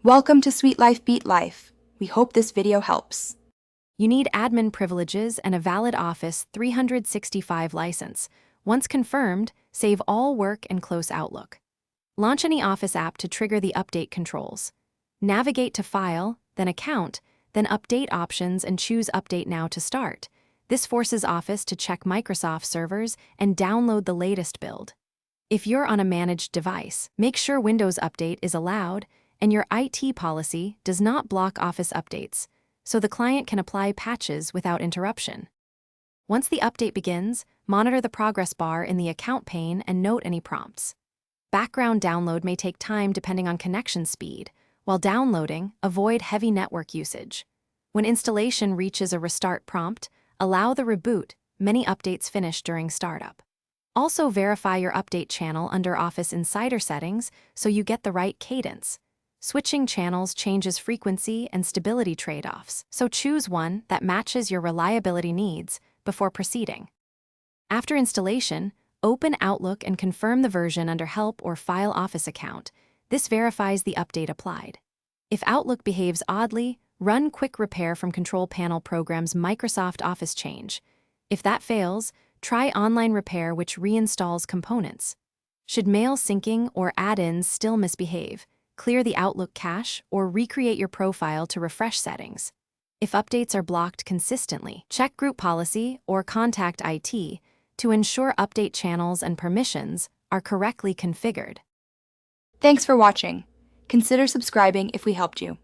Welcome to Sweet Life Beat Life. We hope this video helps. You need admin privileges and a valid Office 365 license. Once confirmed, save all work and close Outlook. Launch any Office app to trigger the update controls. Navigate to File, then Account, then Update Options and choose Update Now to start. This forces Office to check Microsoft servers and download the latest build. If you're on a managed device, make sure Windows Update is allowed and your IT policy does not block Office updates, so the client can apply patches without interruption. Once the update begins, monitor the progress bar in the account pane and note any prompts. Background download may take time depending on connection speed. While downloading, avoid heavy network usage. When installation reaches a restart prompt, allow the reboot. Many updates finish during startup. Also verify your update channel under Office Insider settings so you get the right cadence. Switching channels changes frequency and stability trade-offs, so choose one that matches your reliability needs before proceeding. After installation, open Outlook and confirm the version under Help or File Office account. This verifies the update applied. If Outlook behaves oddly, run Quick Repair from Control Panel Program's Microsoft Office change. If that fails, try Online Repair, which reinstalls components. Should mail syncing or add-ins still misbehave, clear the Outlook cache or recreate your profile to refresh settings. If updates are blocked consistently, check Group Policy or contact IT to ensure update channels and permissions are correctly configured. Thanks for watching. Consider subscribing if we helped you.